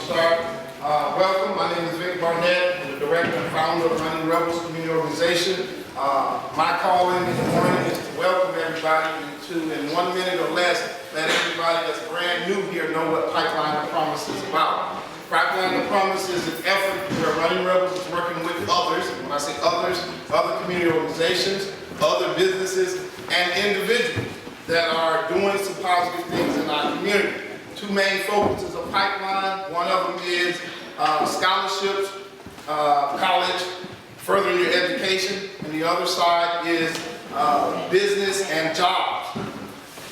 start. Welcome, my name is Vic Barnett. I'm the director and founder of Running Rebels Community Organization. My calling in the morning is to welcome everybody to, in 1 minute or less, let everybody that's brand new here know what Pipeline to Promise is about. Pipeline to Promise is an effort where Running Rebels is working with others, and when I say others, other community organizations, other businesses, and individuals that are doing some positive things in our community. Two main focuses of Pipeline. One of them is scholarships, college, furthering your education, and the other side is business and jobs.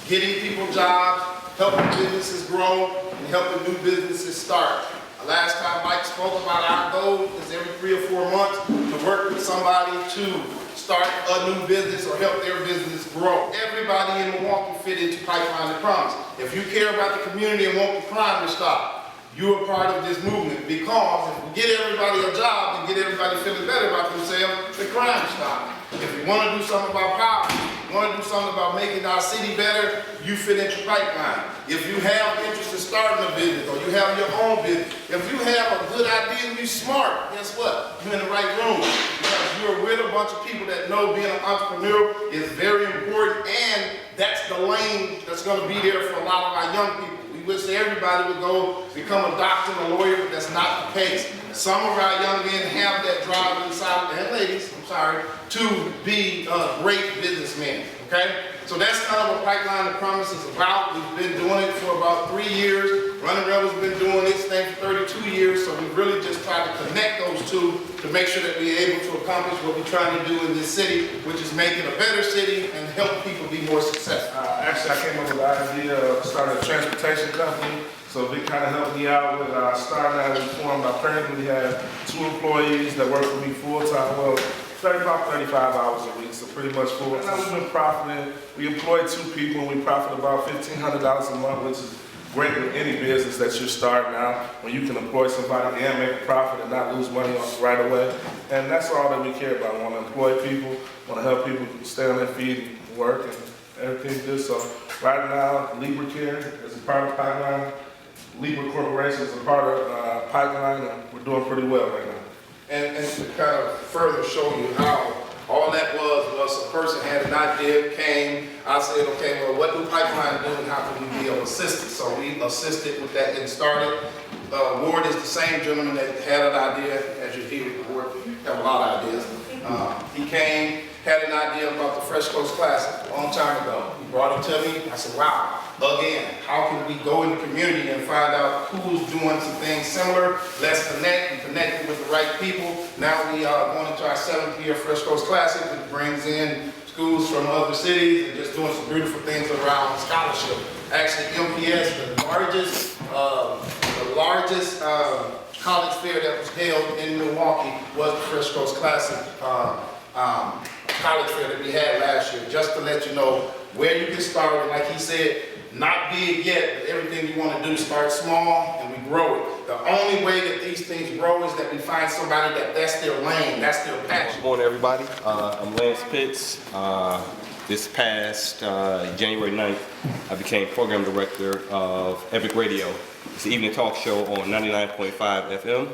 Getting people jobs, helping businesses grow, and helping new businesses start. Last time Mike spoke about our goal is every 3 or 4 months to work with somebody to start a new business or help their business grow. Everybody in Milwaukee fit into Pipeline to Promise. If you care about the community and want the crime to stop, you're a part of this movement, because if we get everybody a job and get everybody feeling better about themselves, the crime stops. If you want to do something about poverty, you want to do something about making our city better, you fit into Pipeline. If you have interest in starting a business or you have your own business, if you have a good idea and you're smart, guess what? You're in the right room, because you're with a bunch of people that know being an entrepreneur is very important, and that's the lane that's going to be there for a lot of our young people. We wish everybody would go become a doctor and a lawyer, but that's not the case. Some of our young men have that drive inside, and ladies, I'm sorry, to be great businessmen, okay? So that's kind of what Pipeline to Promise is about. We've been doing it for about 3 years. Running Rebels has been doing this thing for 32 years, so we really just try to connect those two to make sure that we're able to accomplish what we're trying to do in this city, which is making a better city and help people be more successful. Actually, I came up with the idea of starting a transportation company. So Vic kind of helped me out with starting out. We formed. I currently have 2 employees that work for me full-time. Well, about 35 hours a week, so pretty much full time. We've been profiting. We employ 2 people and we profit about $1,500 a month, which is great with any business that you're starting out, when you can employ somebody and make a profit and not lose money right away. And that's all that we care about. We want to employ people, want to help people stay on their feet and work, and everything's good. So right now, LibraCare is a part of Pipeline. Libra Corporation is a part of Pipeline, and we're doing pretty well right now. And to kind of further show you how all that was a person had an idea, came, I said, okay, well, what do Pipeline do and how can we be of assistance? So we assisted with that getting started. Ward is the same gentleman that had an idea, as you hear, Ward have a lot of ideas. He came, had an idea about the Fresh Coast Classic a long time ago. He brought it to me. I said, wow, again, how can we go in the community and find out who's doing some things similar? Let's connect and connect with the right people. Now we are going into our 7th year Fresh Coast Classic, which brings in schools from other cities and just doing some beautiful things around scholarship. Actually, MPS, the largest college fair that was held in Milwaukee was the Fresh Coast Classic college fair that we had last year, just to let you know where you can start. And like he said, not big yet, but everything you want to do, start small and we grow it. The only way that these things grow is that we find somebody that's their lane, that's their passion. Good morning, everybody. I'm Lance Pitts. This past January 9th, I became program director of Epic Radio. It's an evening talk show on 99.5 FM.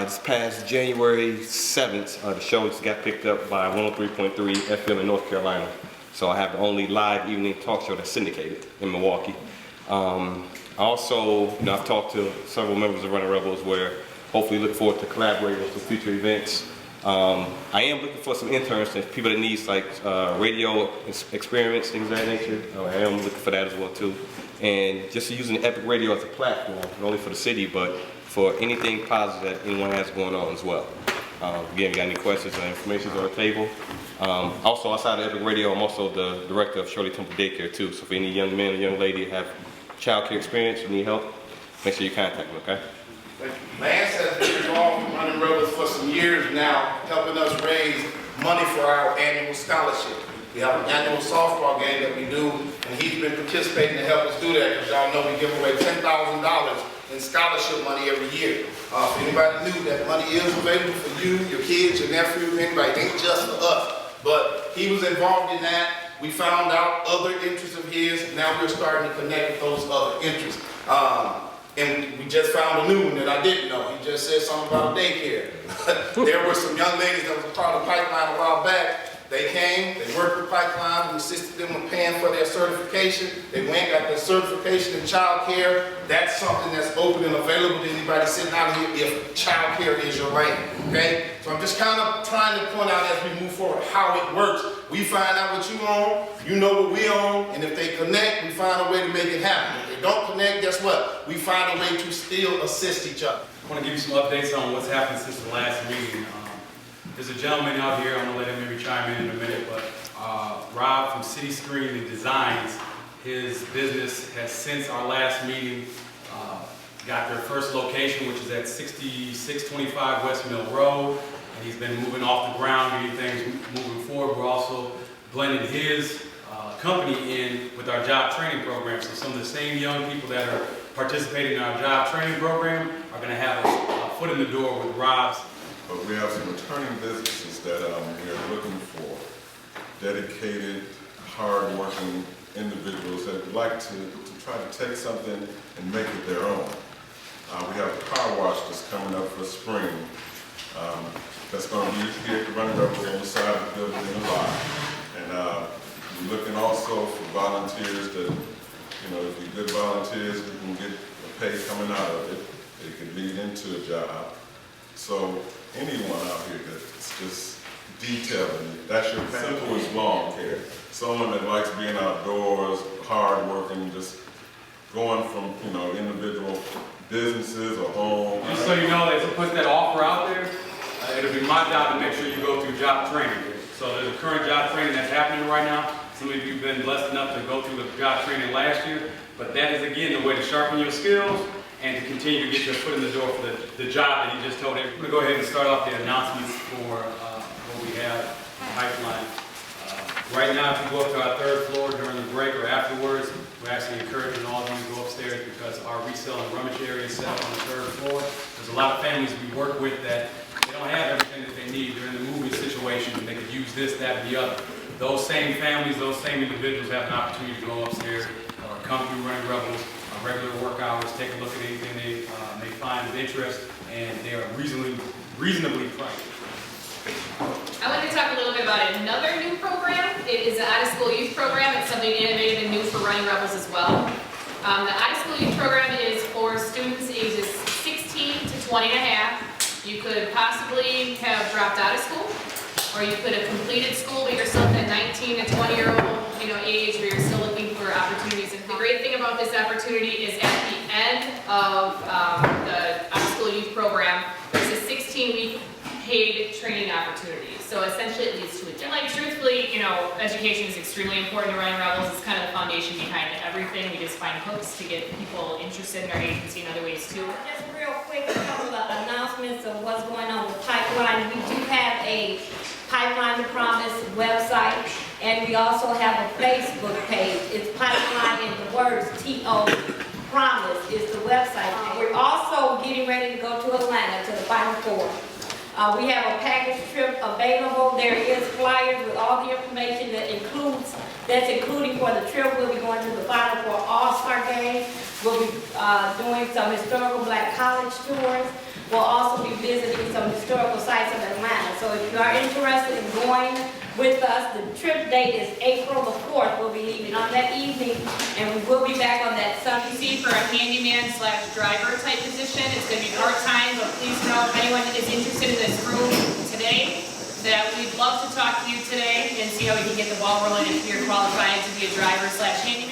This past January 7th, the show just got picked up by 103.3 FM in North Carolina. So I have the only live evening talk show that's syndicated in Milwaukee. Also, I've talked to several members of Running Rebels where hopefully look forward to collaborating with some future events. I am looking for some interns and people that need like radio experience, things of that nature. I am looking for that as well too. And just using Epic Radio as a platform, not only for the city, but for anything positive that anyone has going on as well. Again, if you got any questions or information on the table. Also, outside of Epic Radio, I'm also the director of Shirley Temple Daycare too. So if any young man or young lady have child care experience or need help, make sure you contact me, okay? Thank you. Lance has been involved in Running Rebels for some years now, helping us raise money for our annual scholarship. We have an annual softball game that we do, and he's been participating to help us do that, because y'all know we give away $10,000 in scholarship money every year. If anybody knew that money is available for you, your kids, your nephews, anybody, it ain't just for us. But he was involved in that. We found out other interests of his. Now we're starting to connect with those other interests. And we just found a new one that I didn't know. He just said something about a daycare. There were some young ladies that was part of the pipeline a while back. They came, they worked with Pipeline, we assisted them with paying for their certification. They went, got their certification in child care. That's something that's open and available to anybody sitting out here if child care is your lane, okay? So I'm just kind of trying to point out as we move forward how it works. We find out what you own, you know what we own, and if they connect, we find a way to make it happen. If they don't connect, guess what? We find a way to still assist each other. I want to give you some updates on what's happened since the last meeting. There's a gentleman out here, I'm going to let him maybe chime in a minute, but Rob from City Screen Designs, his business has since our last meeting got their first location, which is at 6625 West Mill Road, and he's been moving off the ground, getting things moving forward. We're also blending his company in with our job training program, so some of the same young people that are participating in our job training program are going to have a foot in the door with Rob's. But we have some returning businesses that we are looking for, dedicated, hard-working individuals that would like to try to take something and make it their own. We have a car wash that's coming up for spring. That's going to be here at the Running Rebels on the side of the building in the lot. And we're looking also for volunteers that, you know, if we're good volunteers, we can get a pay coming out of it. It could lead into a job. So anyone out here that's just detailing, that's your simple as lawn care. Someone that likes being outdoors, hard working, just going from, you know, individual businesses or homes. Just so you know, as I put that offer out there, it'll be my job to make sure you go through job training. So there's a current job training that's happening right now. Some of you have been blessed enough to go through the job training last year, but that is again the way to sharpen your skills and to continue to get your foot in the door for the job that you just told everyone. I'm going to go ahead and start off the announcements for what we have in the pipeline. Right now, if you go up to our third floor during the break or afterwards, we're actually encouraging all of you to go upstairs because our resale and rummage area is set up on the third floor. There's a lot of families we work with that they don't have everything that they need. They're in the moving situation and they could use this, that, and the other. Those same families, those same individuals have an opportunity to go upstairs or come through Running Rebels, regular work hours, take a look at anything they may find of interest, and they are reasonably priced. I want to talk a little bit about another new program. It is an out-of-school youth program. It's something innovative and new for Running Rebels as well. The out-of-school youth program is for students ages 16 to 20 and a half. You could possibly have dropped out of school, or you could have completed school, but you're still in that 19 to 20-year-old age where you're still looking for opportunities. And the great thing about this opportunity is at the end of the out-of-school youth program, there's a 16-week paid training opportunity. So essentially it leads to a job. Like truthfully, education is extremely important to Running Rebels. It's kind of the foundation behind everything. We just find hooks to get people interested in our agency in other ways too. Just real quick, a couple of announcements of what's going on with Pipeline. We do have a Pipeline to Promise website, and we also have a Facebook page. It's Pipeline in the words, T-O Promise is the website. We're also getting ready to go to Atlanta to the Final Four. We have a package trip available. There is flyers with all the information that's including for the trip. We'll be going to the Final Four All-Star Game. We'll be doing some historical Black college tours. We'll also be visiting some historical sites of Atlanta. So if you are interested in going with us, the trip date is April the 4th. We'll be leaving on that evening, and we will be back on that Sunday. See, for a handyman/driver type position, it's going to be part-time, but please know if anyone is interested in this room today, that we'd love to talk to you today and see how we can get the ball rolling if you're qualified to be a driver/handyman.